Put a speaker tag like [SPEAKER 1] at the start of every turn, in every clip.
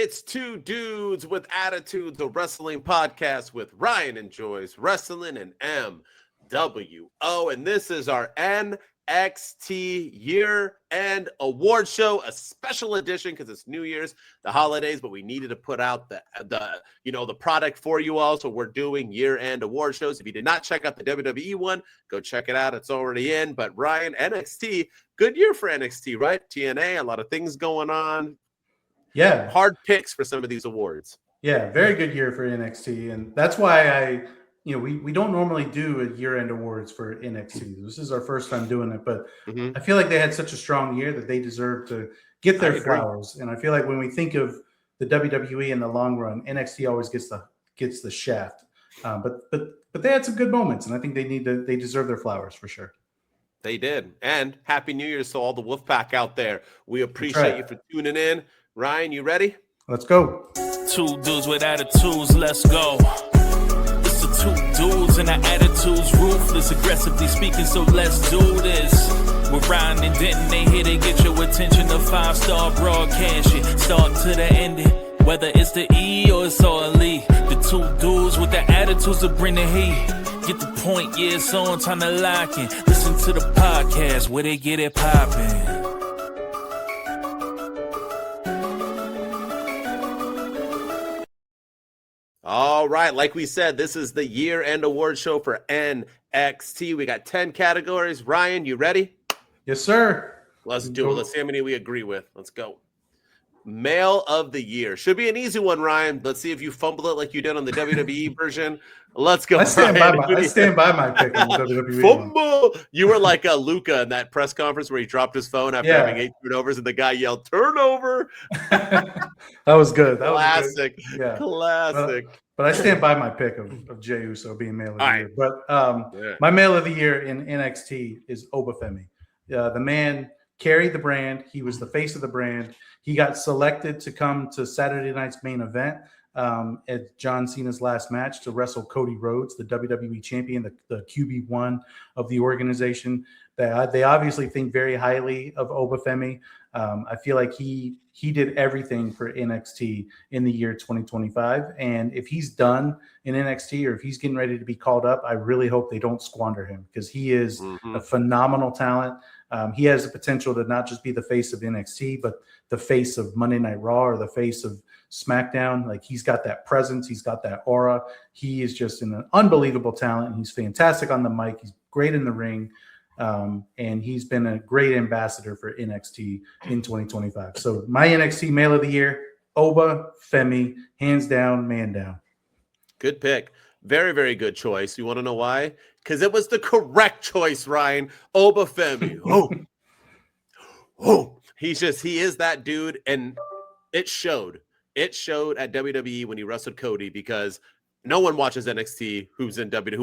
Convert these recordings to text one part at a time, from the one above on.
[SPEAKER 1] It's Two Dudes with Attitude, the wrestling podcast with Ryan Enjoys Wrestling and MWO. And this is our NXT year-end award show, a special edition because it's New Year's, the holidays, but we needed to put out the product for you all. So we're doing year-end award shows. If you did not check out the WWE one, go check it out. It's already in. But Ryan, NXT, good year for NXT, right? TNA, a lot of things going on.
[SPEAKER 2] Yeah.
[SPEAKER 1] Hard picks for some of these awards.
[SPEAKER 2] Yeah, very good year for NXT. And that's why we don't normally do a year-end awards for NXT. This is our first time doing it, but I feel like they had such a strong year that they deserve to get their flowers. And I feel like when we think of the WWE in the long run, NXT always gets the shaft. But they had some good moments, and I think they deserve their flowers for sure.
[SPEAKER 1] They did. And Happy New Year's to all the Wolfpack out there. We appreciate you for tuning in. Ryan, you ready?
[SPEAKER 2] Let's go.
[SPEAKER 3] Two dudes with attitudes, let's go. It's the two dudes and our attitudes ruthless, aggressively speaking, so let's do this. We're Ryan and Denton, they here to get your attention. The 5-star broadcast, start to the ending. Whether it's the E or it's all elite. The two dudes with the attitudes that bring the heat. Get the point, yeah, it's on, time to lock in. Listen to the podcast where they get it poppin'.
[SPEAKER 1] All right, like we said, this is the year-end award show for NXT. We got 10 categories. Ryan, you ready?
[SPEAKER 2] Yes, sir.
[SPEAKER 1] Let's do it. Let's see how many we agree with. Let's go. Male of the year. Should be an easy one, Ryan. Let's see if you fumble it like you did on the WWE version. Let's go.
[SPEAKER 2] I stand by my pick on the WWE
[SPEAKER 1] Fumble. One. You were like Luca in that press conference where he dropped his phone after having 8 turnovers and the guy yelled, "Turnover."
[SPEAKER 2] That was good. That
[SPEAKER 1] classic.
[SPEAKER 2] Was good. Yeah.
[SPEAKER 1] Classic.
[SPEAKER 2] But I stand by my pick of Jey Uso being male of the year. But my male of the year in NXT is Obafemi. The man carried the brand. He was the face of the brand. He got selected to come to Saturday night's main event at John Cena's last match to wrestle Cody Rhodes, the WWE champion, the QB1 of the organization. They obviously think very highly of Obafemi. I feel like he did everything for NXT in the year 2025. And if he's done in NXT or if he's getting ready to be called up, I really hope they don't squander him because he is a phenomenal talent. He has the potential to not just be the face of NXT, but the face of Monday Night Raw or the face of SmackDown. Like he's got that presence. He's got that aura. He is just an unbelievable talent. He's fantastic on the mic. He's great in the ring. And he's been a great ambassador for NXT in 2025. So my NXT male of the year, Obafemi, hands down, man down.
[SPEAKER 1] Good pick. Very, very good choice. You want to know why? Because it was the correct choice, Ryan. Obafemi. He is that dude. And it showed. It showed at WWE when he wrestled Cody because no one watches NXT who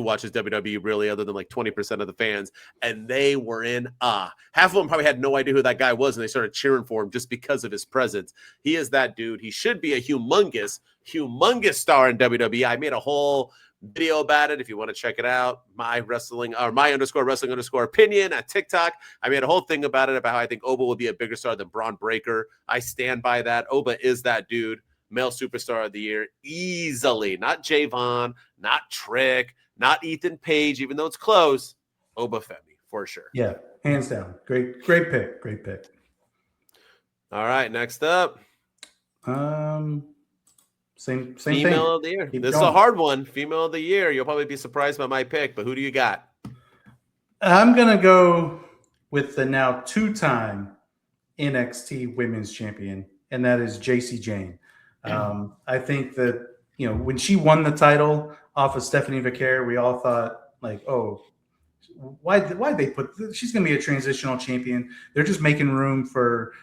[SPEAKER 1] watches WWE really other than like 20% of the fans. And they were in awe. Half of them probably had no idea who that guy was. And they started cheering for him just because of his presence. He is that dude. He should be a humongous star in WWE. I made a whole video about it. If you want to check it out, my _wrestling opinion at TikTok. I made a whole thing about it about how I think Oba will be a bigger star than Braun Breaker. I stand by that. Oba is that dude. Male superstar of the year, easily. Not Javon, not Trick, not Ethan Page, even though it's close. Obafemi, for sure.
[SPEAKER 2] Yeah, hands down. Great pick.
[SPEAKER 1] All right, next up.
[SPEAKER 2] Same
[SPEAKER 1] Female
[SPEAKER 2] thing.
[SPEAKER 1] of the year. This is a hard one. Female of the year. You'll probably be surprised by my pick, but who do you got?
[SPEAKER 2] I'm going to go with the now 2-time NXT Women's Champion, and that is Jacy Jayne. I think that, when she won the title off of Stephanie Vaquer, we all thought like, oh, why they she's going to be a transitional champion. They're just making room for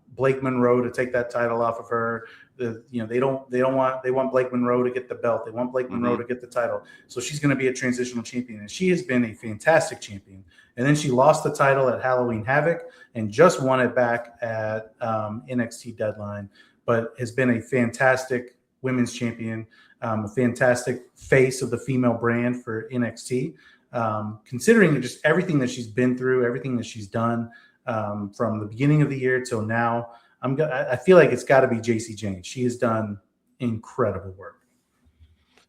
[SPEAKER 2] Blake Monroe to take that title off of her. They want Blake Monroe to get the belt. They want Blake Monroe to get the title. So she's going to be a transitional champion. And she has been a fantastic champion. And then she lost the title at Halloween Havoc and just won it back at NXT Deadline, but has been a fantastic women's champion, a fantastic face of the female brand for NXT. Considering just everything that she's been through, everything that she's done from the beginning of the year till now, I feel like it's got to be JC Jane. She has done incredible work.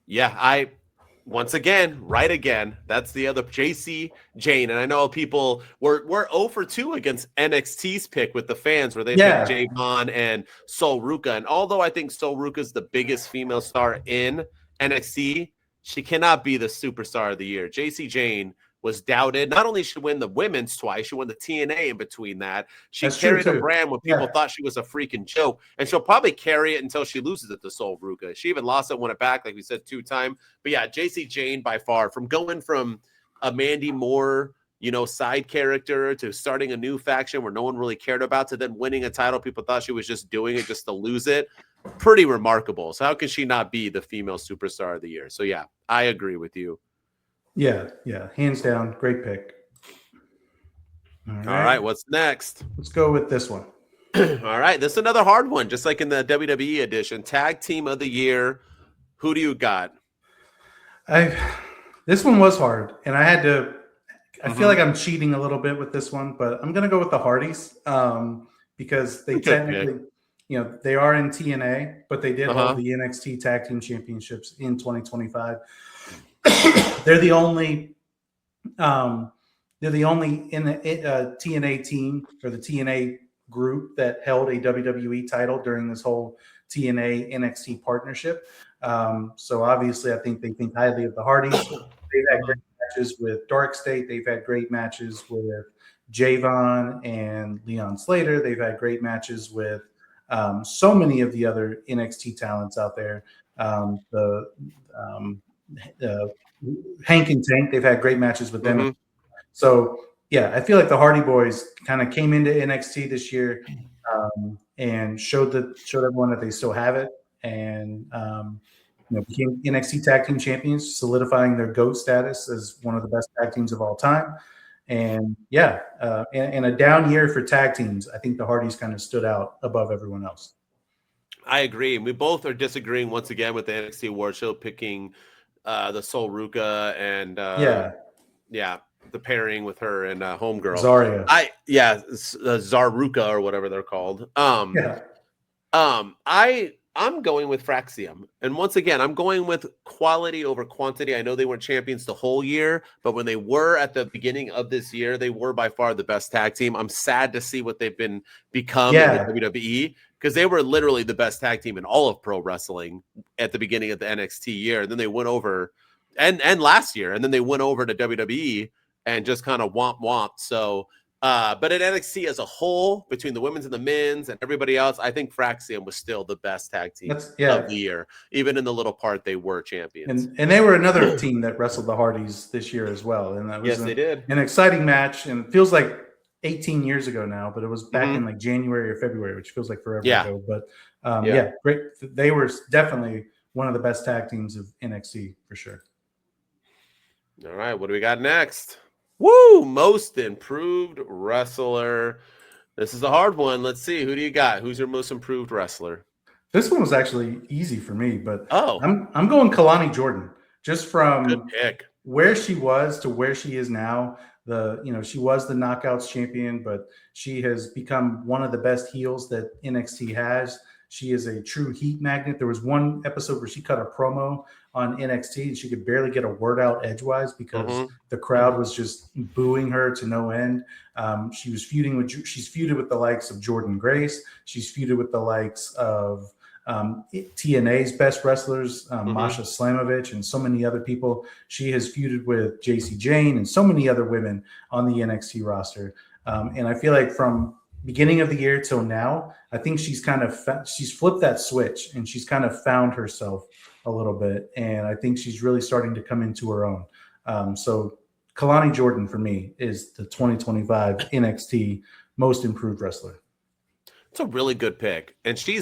[SPEAKER 1] Yeah, once again, right again. That's the other JC Jane. And I know people we're 0 for 2 against NXT's pick with the fans where they picked Javon and Sol Ruka. And although I think Sol Ruka is the biggest female star in NXT, she cannot be the superstar of the year. JC Jane was doubted. Not only she win the women's twice, she won the TNA in between that. She carried a brand when people thought she was a freaking joke, and she'll probably carry it until she loses it to Sol Ruka. She even lost it, won it back, like we said, 2 times. But yeah, JC Jane by far, from going from a Mandy Moore, side character to starting a new faction where no one really cared about to then winning a title. People thought she was just doing it just to lose it. Pretty remarkable. So how can she not be the female superstar of the year? So yeah, I agree with you.
[SPEAKER 2] Yeah, hands down, great pick.
[SPEAKER 1] All right, what's next?
[SPEAKER 2] Let's go with this one.
[SPEAKER 1] All right, this is another hard one, just like in the WWE edition. Tag Team of the Year. Who do you got?
[SPEAKER 2] This one was hard, and I feel like I'm cheating a little bit with this one, but I'm going to go with the Hardys because they technically, they are in TNA, but they did hold the NXT Tag Team Championships in 2025. They're the only in the TNA team or the TNA group that held a WWE title during this whole TNA NXT partnership. So obviously, I think they think highly of the Hardys. They've had great matches with Dark State. They've had great matches with Javon and Leon Slater. They've had great matches with so many of the other NXT talents out there. Hank and Tank, they've had great matches with them. So yeah, I feel like the Hardy Boys kind of came into NXT this year and showed everyone that they still have it, and became NXT Tag Team Champions, solidifying their GOAT status as one of the best tag teams of all time. And yeah, in a down year for tag teams, I think the Hardys kind of stood out above everyone else.
[SPEAKER 1] I agree. And we both are disagreeing once again with the NXT Award Show picking the Sol Ruka and the pairing with her and Homegirl
[SPEAKER 2] Zarya.
[SPEAKER 1] Zaruka or whatever they're called. I'm going with Fraxium. And once again, I'm going with quality over quantity. I know they weren't champions the whole year, but when they were at the beginning of this year, they were by far the best tag team. I'm sad to see what they've become in the WWE, because they were literally the best tag team in all of pro wrestling at the beginning of the NXT year. And then they went over and last year, and then they went over to WWE and just kind of womp. So, but at NXT as a whole, between the women's and the men's and everybody else, I think Fraxium was still the best tag team of the year. Even in the little part, they were champions.
[SPEAKER 2] And they were another team that wrestled the Hardys this year as well. And that was
[SPEAKER 1] they did.
[SPEAKER 2] An exciting match. And it feels like 18 years ago now, but it was back in like January or February, which feels like forever ago. But great. They were definitely one of the best tag teams of NXT for sure.
[SPEAKER 1] All right, what do we got next? Woo! Most improved wrestler. This is a hard one. Let's see. Who do you got? Who's your most improved wrestler?
[SPEAKER 2] This one was actually easy for me, but I'm going Kalani Jordan, just from where she was to where she is now. She was the Knockouts champion, but she has become one of the best heels that NXT has. She is a true heat magnet. There was one episode where she cut a promo on NXT and she could barely get a word out edgewise because the crowd was just booing her to no end. She's feuded with the likes of Jordan Grace. She's feuded with the likes of TNA's best wrestlers, Masha Slamovich, and so many other people. She has feuded with JC Jane and so many other women on the NXT roster. And I feel like from beginning of the year till now, I think she's she's flipped that switch and she's kind of found herself a little bit. And I think she's really starting to come into her own. So Kalani Jordan for me is the 2025 NXT most improved wrestler.
[SPEAKER 1] It's a really good pick. And she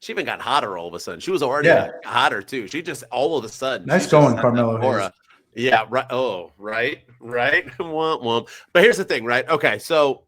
[SPEAKER 1] even got hotter all of a sudden. She was already hotter too. She just all of a sudden.
[SPEAKER 2] Nice going, Carmelo.
[SPEAKER 1] Yeah, right. Oh, right. Womp, womp. But here's the thing, right? Okay, so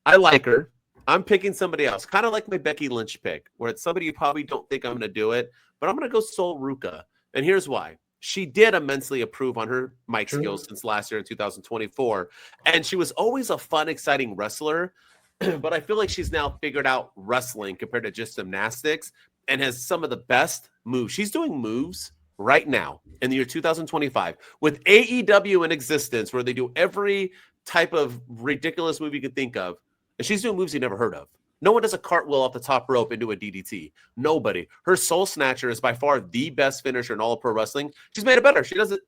[SPEAKER 1] I like her. I'm picking somebody else, kind of like my Becky Lynch pick, where it's somebody you probably don't think I'm going to do it, but I'm going to go Sol Ruka. And here's why. She did immensely improve on her mic skills since last year in 2024. And she was always a fun, exciting wrestler. but I feel like she's now figured out wrestling compared to just gymnastics and has some of the best moves. She's doing moves right now in the year 2025 with AEW in existence, where they do every type of ridiculous move you could think of. And she's doing moves you never heard of. No one does a cartwheel off the top rope into a DDT. Nobody. Her Soul Snatcher is by far the best finisher in all of pro wrestling. She's made it better. She does it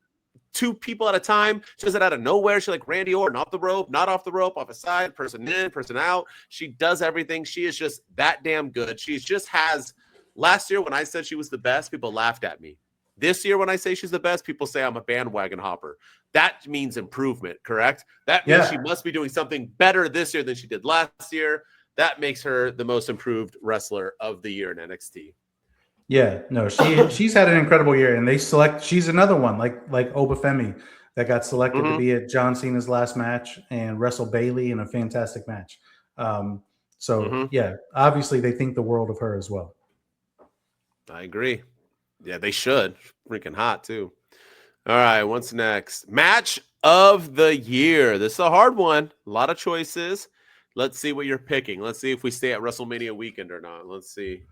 [SPEAKER 1] 2 people at a time. She does it out of nowhere. She's like Randy Orton, off the rope, not off the rope, off a side, person in, person out. She does everything. She is just that damn good. She just has. Last year when I said she was the best, people laughed at me. This year when I say she's the best, people say I'm a bandwagon hopper. That means improvement, correct? That means she must be doing something better this year than she did last year. That makes her the most improved wrestler of the year in NXT.
[SPEAKER 2] Yeah, no, she's had an incredible year, and she's another one like Obafemi that got selected to be at John Cena's last match and wrestle Bayley in a fantastic match. Yeah, obviously they think the world of her as well.
[SPEAKER 1] I agree. Yeah, they should. Freaking hot too. All right, what's next? Match of the year. This is a hard one. A lot of choices. Let's see what you're picking. Let's see if we stay at WrestleMania weekend or not. Let's see.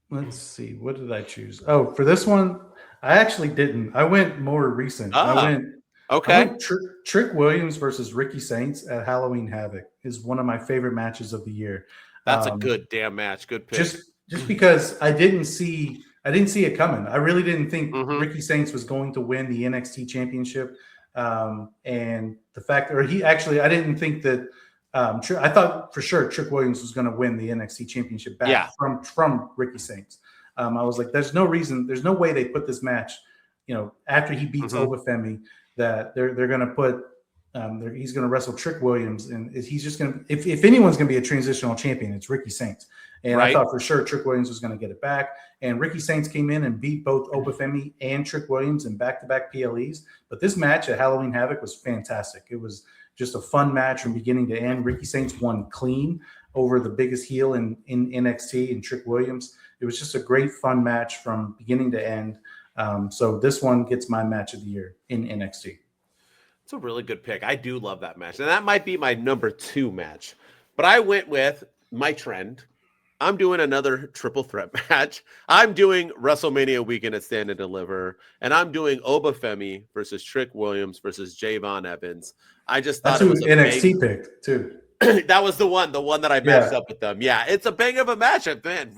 [SPEAKER 2] Let's see. What did I choose? Oh, for this one, I actually didn't. I went more recent. I went Trick Williams versus Ricky Saints at Halloween Havoc is one of my favorite matches of the year.
[SPEAKER 1] That's a good damn match. Good pick.
[SPEAKER 2] Just because I didn't see it coming. I really didn't think Ricky Saints was going to win the NXT championship. And the fact, I didn't think that. I thought for sure Trick Williams was going to win the NXT championship back from Ricky Saints. I was like, there's no way they put this match, after he beats Obafemi, that they're going to put, he's going to wrestle Trick Williams, and he's just going to, if anyone's going to be a transitional champion, it's Ricky Saints. And I thought for sure Trick Williams was going to get it back. And Ricky Saints came in and beat both Obafemi and Trick Williams in back-to-back PLEs. But this match at Halloween Havoc was fantastic. It was just a fun match from beginning to end. Ricky Saints won clean over the biggest heel in NXT and Trick Williams. It was just a great, fun match from beginning to end. So this one gets my match of the year in NXT.
[SPEAKER 1] It's a really good pick. I do love that match. And that might be my number 2 match. But I went with my trend. I'm doing another triple threat match. I'm doing WrestleMania weekend at Stand and Deliver. And I'm doing Obafemi versus Trick Williams versus Javon Evans. I just thought it was a
[SPEAKER 2] NXT picked too.
[SPEAKER 1] That was the one that I matched up with them. Yeah, it's a bang of a matchup, man.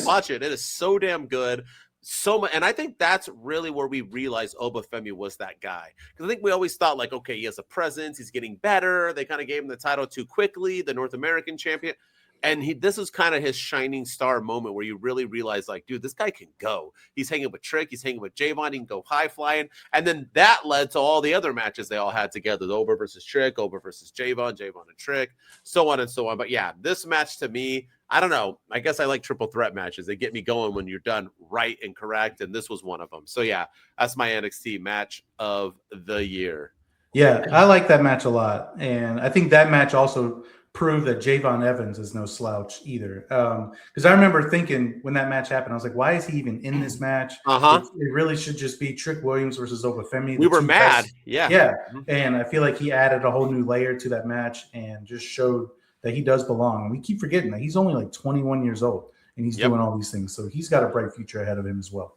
[SPEAKER 1] Watch it. It is so damn good. So much, and I think that's really where we realized Obafemi was that guy. Because I think we always thought, like, okay, he has a presence, he's getting better. They kind of gave him the title too quickly, the North American champion. And this is kind of his shining star moment where you really realize, like, dude, this guy can go. He's hanging with Trick. He's hanging with Javon. He can go high flying. And then that led to all the other matches they all had together. The Ober versus Trick, Ober versus Javon, Javon and Trick, so on and so on. But yeah, this match to me, I don't know. I guess I like triple threat matches. They get me going when you're done right and correct. And this was one of them. So yeah, that's my NXT match of the year.
[SPEAKER 2] Yeah, I like that match a lot. And I think that match also prove that Javon Evans is no slouch either. Because I remember thinking when that match happened, I was like, why is he even in this match? It really should just be Trick Williams versus Obafemi.
[SPEAKER 1] We were mad. Yeah.
[SPEAKER 2] And I feel like he added a whole new layer to that match and just showed that he does belong. And we keep forgetting that he's only like 21 years old and he's doing all these things. So he's got a bright future ahead of him as well.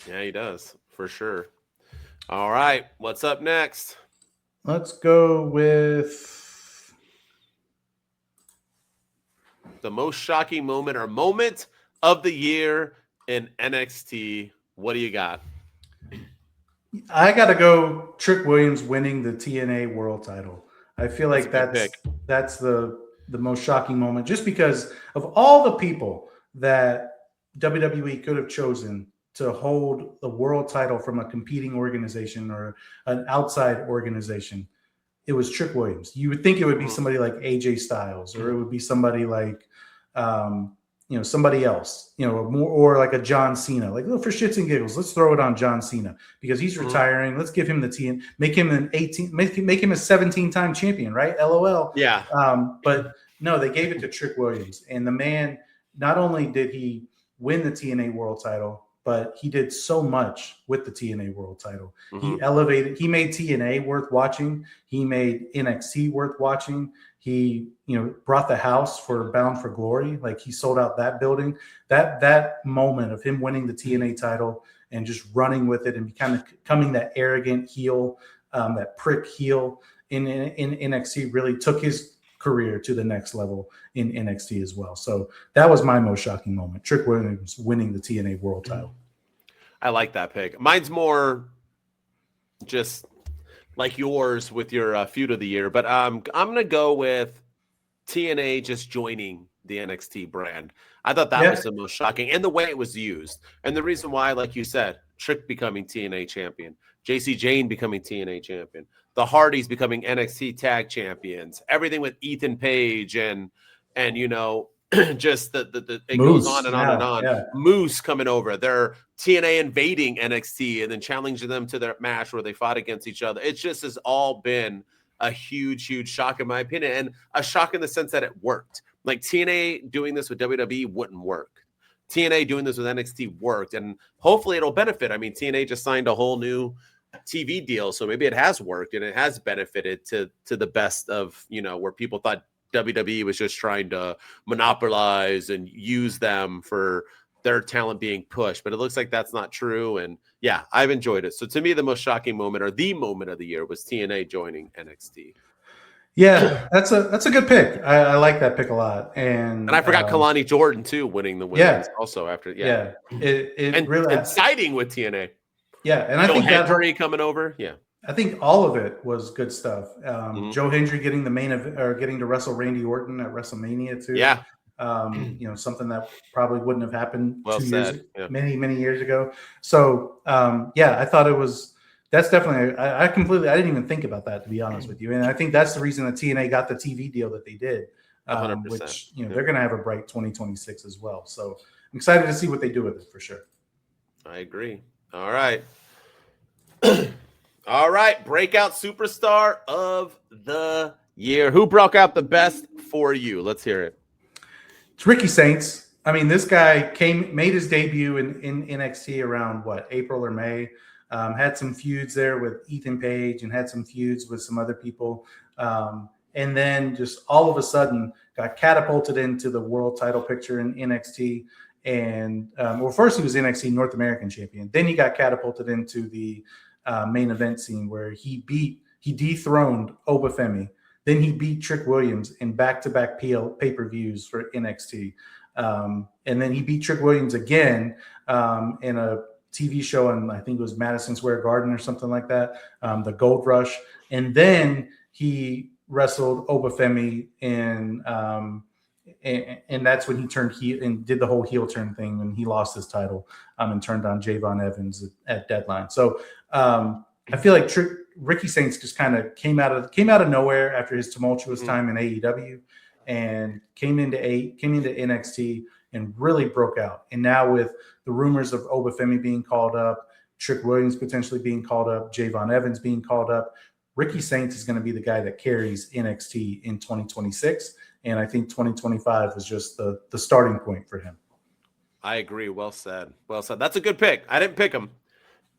[SPEAKER 1] Yeah, he does, for sure. All right. What's up next?
[SPEAKER 2] Let's go with
[SPEAKER 1] the most shocking moment or moment of the year in NXT. What do you got?
[SPEAKER 2] I got to go Trick Williams winning the TNA World Title. I feel like that's the most shocking moment, just because of all the people that WWE could have chosen to hold the world title from a competing organization or an outside organization. It was Trick Williams. You would think it would be somebody like AJ Styles, or it would be somebody like, somebody else, or like a John Cena. Like, for shits and giggles, let's throw it on John Cena because he's retiring. Let's give him the TN, make him a 17-time champion, right? LOL.
[SPEAKER 1] Yeah.
[SPEAKER 2] But no, they gave it to Trick Williams, and the man, not only did he win the TNA World Title, but he did so much with the TNA World Title.
[SPEAKER 1] Mm-hmm.
[SPEAKER 2] He made TNA worth watching. He made NXT worth watching. He, brought the house for Bound for Glory. Like, he sold out that building. That moment of him winning the TNA title and just running with it and becoming that arrogant heel, that prick heel in NXT really took his career to the next level in NXT as well. So that was my most shocking moment. Trick Williams winning the TNA World Title.
[SPEAKER 1] I like that pick. Mine's more just like yours with your feud of the year, but I'm gonna go with TNA just joining the NXT brand. I thought that was the most shocking, and the way it was used, and the reason why, like you said, Trick becoming TNA champion, JC Jane becoming TNA champion, the Hardys becoming NXT tag champions, everything with Ethan Page and just the it
[SPEAKER 2] Moose,
[SPEAKER 1] goes on and on and on.
[SPEAKER 2] Yeah.
[SPEAKER 1] Moose coming over, they're TNA invading NXT and then challenging them to their match where they fought against each other. It just has all been a huge shock in my opinion, and a shock in the sense that it worked. Like, TNA doing this with WWE wouldn't work. TNA doing this with NXT worked, and hopefully it'll benefit. I mean, TNA just signed a whole new TV deal, so maybe it has worked and it has benefited to the best of, where people thought WWE was just trying to monopolize and use them for their talent being pushed, but it looks like that's not true. And yeah, I've enjoyed it. So to me, the most shocking moment, or the moment of the year, was TNA joining NXT.
[SPEAKER 2] Yeah, that's a good pick. I like that pick a lot. And
[SPEAKER 1] I forgot Kalani Jordan too, winning the women's also after. Yeah.
[SPEAKER 2] It really
[SPEAKER 1] exciting with TNA.
[SPEAKER 2] Yeah, and I think
[SPEAKER 1] Hendry coming over. Yeah,
[SPEAKER 2] I think all of it was good stuff. Joe Hendry getting the main event, or getting to wrestle Randy Orton at WrestleMania too.
[SPEAKER 1] Yeah.
[SPEAKER 2] Something that probably wouldn't have happened many years ago. So I thought that's definitely, I didn't even think about that, to be honest with you. And I think that's the reason that TNA got the TV deal that they did, which, they're going to have a bright 2026 as well. So I'm excited to see what they do with it for sure.
[SPEAKER 1] I agree. All right. All right. Breakout superstar of the year. Who broke out the best for you? Let's hear it.
[SPEAKER 2] It's Ricky Saints. I mean, this guy made his debut in NXT around April or May. Had some feuds there with Ethan Page and had some feuds with some other people. And then just all of a sudden got catapulted into the world title picture in NXT. And first he was NXT North American champion. Then he got catapulted into the main event scene where he dethroned Obafemi. Then he beat Trick Williams in back-to-back pay-per-views for NXT. And then he beat Trick Williams again in a TV show, and I think it was Madison Square Garden or something like that, the Gold Rush. And then he wrestled Obafemi and that's when he turned heel and did the whole heel turn thing when he lost his title and turned on Javon Evans at Deadline. So I feel like Ricky Saints just kind of came out of nowhere after his tumultuous time in AEW and came into NXT and really broke out. And now with the rumors of Obafemi being called up, Trick Williams potentially being called up, Javon Evans being called up, Ricky Saints is going to be the guy that carries NXT in 2026. And I think 2025 was just the starting point for him.
[SPEAKER 1] I agree. Well said. Well said. That's a good pick. I didn't pick him.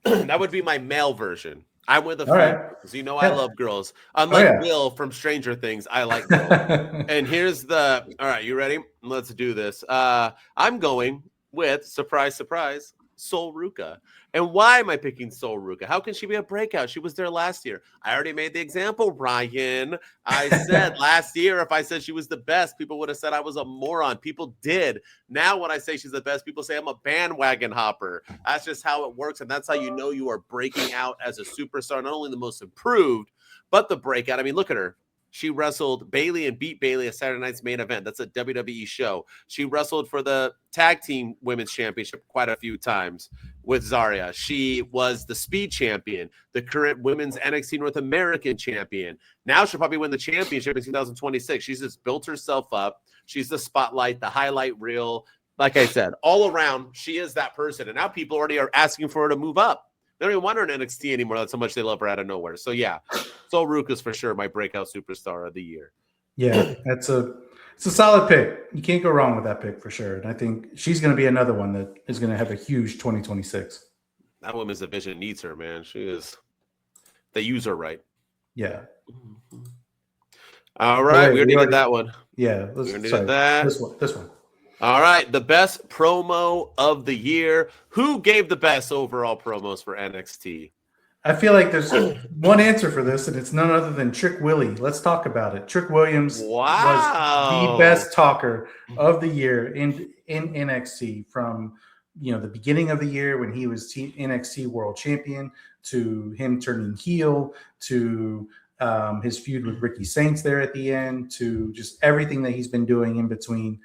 [SPEAKER 1] That would be my male version. I went the female because I love girls. Unlike Will from Stranger Things, I like girls. And here's all right, you ready? Let's do this. I'm going with, surprise, surprise, Sol Ruka. And why am I picking Sol Ruka? How can she be a breakout? She was there last year. I already made the example, Ryan. I said last year, if I said she was the best, people would have said I was a moron. People did. Now when I say she's the best, people say I'm a bandwagon hopper. That's just how it works. And that's how you know you are breaking out as a superstar, not only the most improved, but the breakout. I mean, look at her. She wrestled Bayley and beat Bayley at Saturday Night's Main Event. That's a WWE show. She wrestled for the Tag Team Women's Championship quite a few times with Zarya. She was the Speed Champion, the current Women's NXT North American Champion. Now she'll probably win the championship in 2026. She's just built herself up. She's the spotlight, the highlight reel. Like I said, all around, she is that person. And now people already are asking for her to move up. They don't even want her in NXT anymore. That's how much they love her out of nowhere. So yeah, Sol Ruka's for sure my breakout superstar of the year.
[SPEAKER 2] Yeah, it's a It's a solid pick. You can't go wrong with that pick for sure. And I think she's going to be another one that is going to have a huge 2026.
[SPEAKER 1] That women's division needs her, man. She is. They use her right.
[SPEAKER 2] Yeah.
[SPEAKER 1] All right, we already did that one.
[SPEAKER 2] Yeah,
[SPEAKER 1] we already did that.
[SPEAKER 2] This one.
[SPEAKER 1] All right, the best promo of the year. Who gave the best overall promos for NXT?
[SPEAKER 2] I feel like there's one answer for this, and it's none other than Trick Willie. Let's talk about it. Trick Williams was the best talker of the year in NXT from the beginning of the year when he was NXT World Champion to him turning heel to his feud with Ricky Saints there at the end to just everything that he's been doing in between.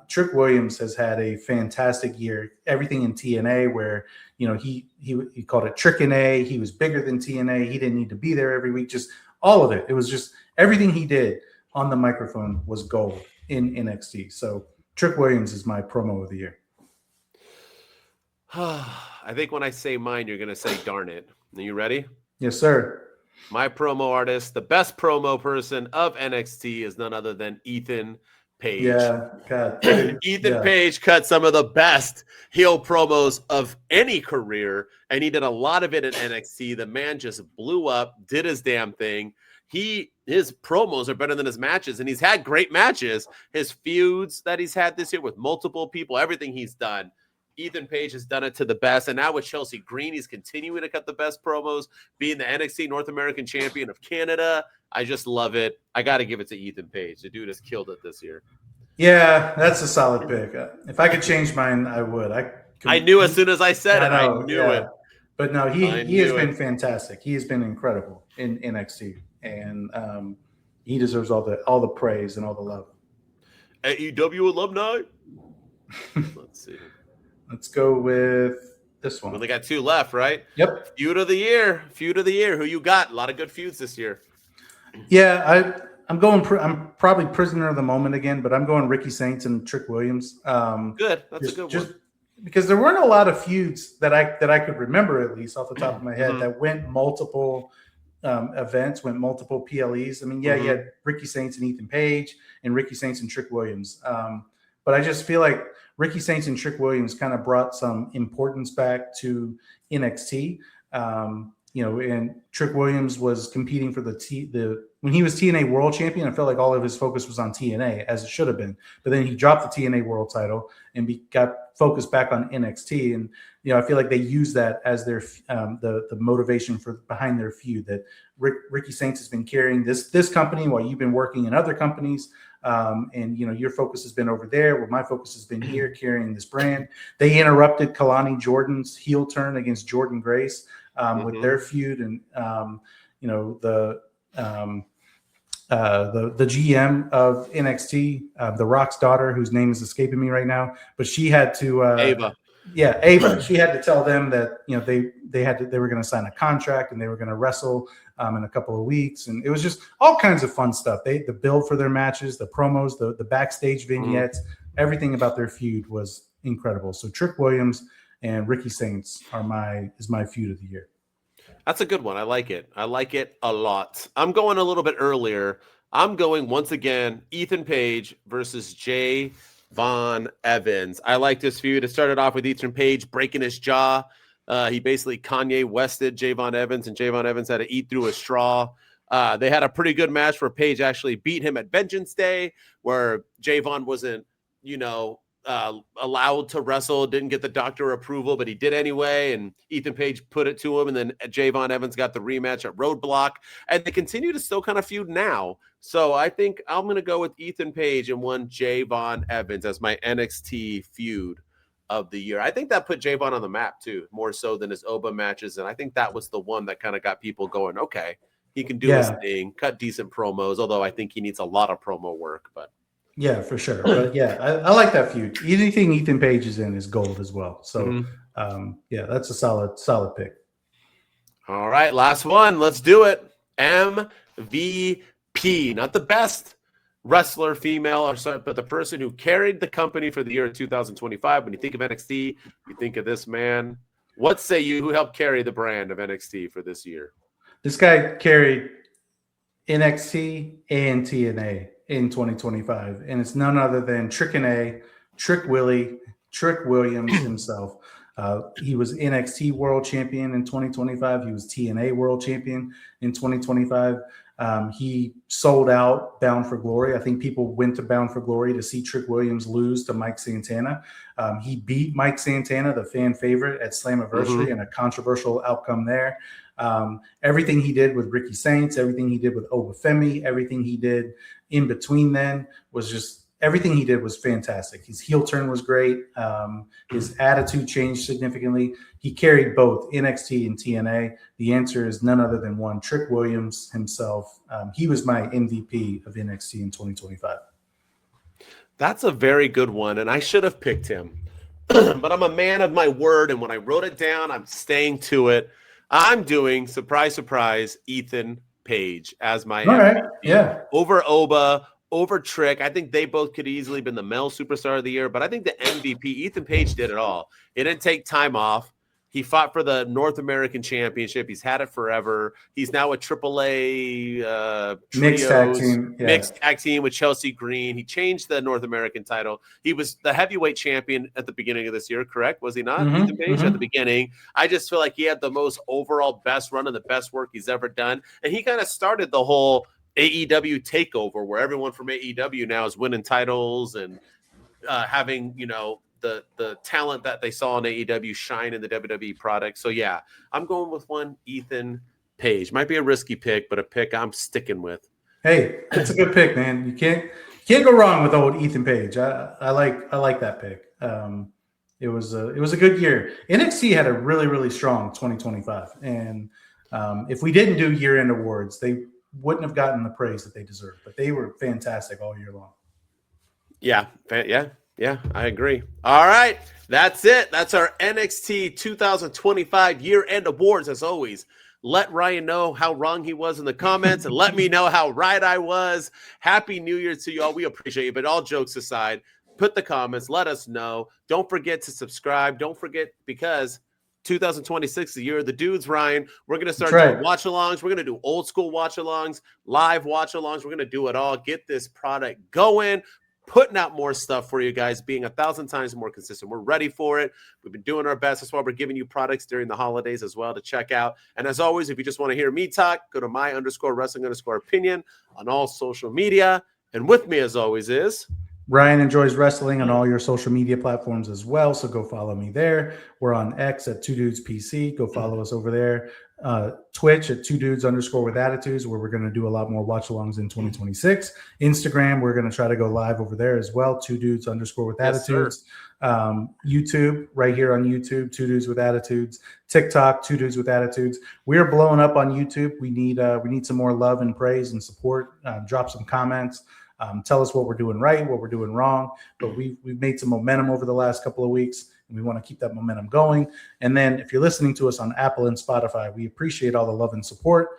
[SPEAKER 2] Trick Williams has had a fantastic year. Everything in TNA where he called it Trick and A. He was bigger than TNA. He didn't need to be there every week. Just all of it. It was just everything he did on the microphone was gold in NXT. So Trick Williams is my promo of the year.
[SPEAKER 1] I think when I say mine, you're going to say darn it. Are you ready?
[SPEAKER 2] Yes, sir.
[SPEAKER 1] My promo artist, the best promo person of NXT is none other than Ethan Page.
[SPEAKER 2] Yeah, God.
[SPEAKER 1] Ethan Page cut some of the best heel promos of any career, and he did a lot of it in NXT. The man just blew up, did his damn thing. His promos are better than his matches, and he's had great matches. His feuds that he's had this year with multiple people, everything he's done. Ethan Page has done it to the best, and now with Chelsea Green, he's continuing to cut the best promos, being the NXT North American Champion of Canada. I just love it. I got to give it to Ethan Page. The dude has killed it this year.
[SPEAKER 2] Yeah, that's a solid pick. If I could change mine, I would.
[SPEAKER 1] I knew as soon as I said it. I knew it.
[SPEAKER 2] But no, he has been fantastic. He has been incredible in NXT, and he deserves all the praise and all the love.
[SPEAKER 1] AEW alumni. Let's see.
[SPEAKER 2] Let's go with this one.
[SPEAKER 1] We only got two left, right?
[SPEAKER 2] Yep.
[SPEAKER 1] Feud of the year. Who you got? A lot of good feuds this year.
[SPEAKER 2] Yeah, I'm probably prisoner of the moment again, but I'm going Ricky Saints and Trick Williams.
[SPEAKER 1] Good. That's a good one.
[SPEAKER 2] Because there weren't a lot of feuds that I could remember, at least off the top of my head, that went multiple events, went multiple PLEs. I mean, you had Ricky Saints and Ethan Page and Ricky Saints and Trick Williams. But I just feel like Ricky Saints and Trick Williams kind of brought some importance back to NXT. And Trick Williams was competing for when he was TNA World Champion. I felt like all of his focus was on TNA, as it should have been. But then he dropped the TNA World title and got focused back on NXT. And I feel like they use that as their the motivation behind their feud. That Ricky Saints has been carrying this company while you've been working in other companies. And your focus has been over there. Well, my focus has been here carrying this brand. They interrupted Kalani Jordan's heel turn against Jordan Grace with their feud, and the GM of NXT, The Rock's daughter, whose name is escaping me right now, but she had to
[SPEAKER 1] Ava.
[SPEAKER 2] Yeah, Ava. She had to tell them that they were going to sign a contract and they were going to wrestle in a couple of weeks, and it was just all kinds of fun stuff. The build for their matches, the promos, the backstage vignettes, everything about their feud was incredible. So Trick Williams and Ricky Saints is my feud of the year.
[SPEAKER 1] That's a good one. I like it. I like it a lot. I'm going a little bit earlier. I'm going once again Ethan Page versus Javon Evans. I like this feud. It started off with Ethan Page breaking his jaw. He basically Kanye Wested Javon Evans, and Javon Evans had to eat through a straw. They had a pretty good match where Page actually beat him at Vengeance Day, where Javon wasn't, allowed to wrestle, didn't get the doctor approval, but he did anyway. And Ethan Page put it to him, and then Javon Evans got the rematch at Roadblock, and they continue to still kind of feud now. So I think I'm going to go with Ethan Page and one Javon Evans as my NXT feud of the year. I think that put Javon on the map too, more so than his Oba matches. And I think that was the one that kind of got people going, okay, he can do his thing, cut decent promos, although I think he needs a lot of promo work, but
[SPEAKER 2] yeah, for sure. But yeah, I like that feud. Anything Ethan Page is in is gold as well. So that's a solid pick.
[SPEAKER 1] All right, last one. Let's do it. MVP, not the best wrestler, female, but the person who carried the company for the year of 2025. When you think of NXT, you think of this man. What say you? Who helped carry the brand of NXT for this year?
[SPEAKER 2] This guy carried NXT and TNA in 2025, and it's none other than Trick Williams himself. He was NXT World Champion in 2025. He was TNA World Champion in 2025. He sold out Bound for Glory. I think people went to Bound for Glory to see Trick Williams lose to Mike Santana. He beat Mike Santana, the fan favorite, at Slammiversary, and a controversial outcome there. Everything he did with Ricky Saints, everything he did with Obafemi, everything he did in between then was just everything he did was fantastic. His heel turn was great. His attitude changed significantly. He carried both NXT and TNA. The answer is none other than one, Trick Williams himself. He was my MVP of NXT in 2025.
[SPEAKER 1] That's a very good one, and I should have picked him. But I'm a man of my word, and when I wrote it down, I'm staying to it. I'm doing, surprise, surprise, Ethan Page as my MVP.
[SPEAKER 2] Right. Yeah.
[SPEAKER 1] Over Oba, over Trick. I think they both could easily have been the male superstar of the year, but I think the MVP, Ethan Page, did it all. It didn't take time off. He fought for the North American Championship. He's had it forever. He's now a AAA
[SPEAKER 2] mixed
[SPEAKER 1] tag team with Chelsea Green. He changed the North American title. He was the heavyweight champion at the beginning of this year, correct? Was he not? Ethan Page at the beginning. I just feel like he had the most overall best run and the best work he's ever done. And he kind of started the whole AEW takeover where everyone from AEW now is winning titles and having, the talent that they saw in AEW shine in the WWE product. So yeah, I'm going with one, Ethan Page. Might be a risky pick, but a pick I'm sticking with.
[SPEAKER 2] Hey, it's a good pick, man. You can't go wrong with old Ethan Page. I like that pick. It was a good year. NXT had a really, really strong 2025. And if we didn't do year-end awards, they wouldn't have gotten the praise that they deserve. But they were fantastic all year long.
[SPEAKER 1] Yeah, I agree. All right, that's it. That's our NXT 2025 year-end awards. As always, let Ryan know how wrong he was in the comments and let me know how right I was. Happy New Year to you all. We appreciate you. But all jokes aside, put the comments. Let us know. Don't forget to subscribe. Don't forget, because 2026 is the year of the dudes, Ryan. We're going to start doing watch-alongs. We're going to do old-school watch-alongs, live watch-alongs. We're going to do it all. Get this product going. Putting out more stuff for you guys, being 1,000 times more consistent. We're ready for it. We've been doing our best. That's why we're giving you products during the holidays as well to check out. And as always, if you just want to hear me talk, go to my_wrestling_opinion on all social media. And with me, as always, is
[SPEAKER 2] Ryan enjoys wrestling on all your social media platforms as well. So go follow me there. We're on X at 2DudesPC. Go follow us over there. Twitch at 2Dudes_with_attitudes, where we're going to do a lot more watch-alongs in 2026. Instagram, we're going to try to go live over there as well. 2Dudes_with_attitudes. YouTube, right here on YouTube, 2Dudes_with_attitudes. TikTok, 2Dudes_with_attitudes. We are blowing up on YouTube. We need some more love and praise and support. Drop some comments. Tell us what we're doing right, what we're doing wrong. But we've made some momentum over the last couple of weeks, and we want to keep that momentum going. And then if you're listening to us on Apple and Spotify, we appreciate all the love and support.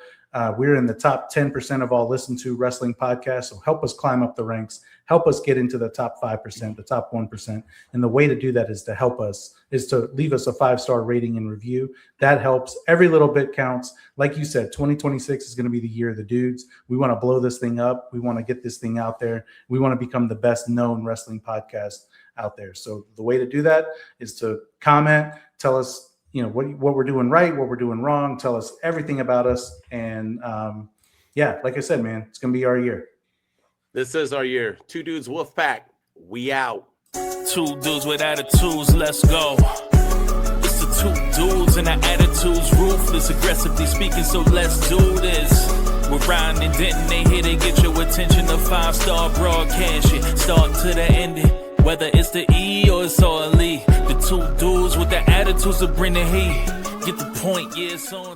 [SPEAKER 2] We're in the top 10% of all listened to wrestling podcasts. So help us climb up the ranks. Help us get into the top 5%, the top 1%. And the way to do that is to leave us a 5-star rating and review. That helps. Every little bit counts. Like you said, 2026 is going to be the year of the dudes. We want to blow this thing up. We want to get this thing out there. We want to become the best known wrestling podcast out there. So the way to do that is to comment, tell us, what we're doing right, what we're doing wrong. Tell us everything about us. And like I said, man, it's going to be our year.
[SPEAKER 1] This is our year. 2 Dudes Wolfpack. We out.
[SPEAKER 3] 2 dudes with attitudes. Let's go. It's the 2 dudes and our attitudes. Ruthless, aggressively speaking. So let's do this. We're Ryan and Denton. They here to get your attention. A 5-star broadcast. Start to the ending. Whether it's the E or it's all E. The 2 dudes with the attitudes to bring the heat. Get the point, yeah, it's on.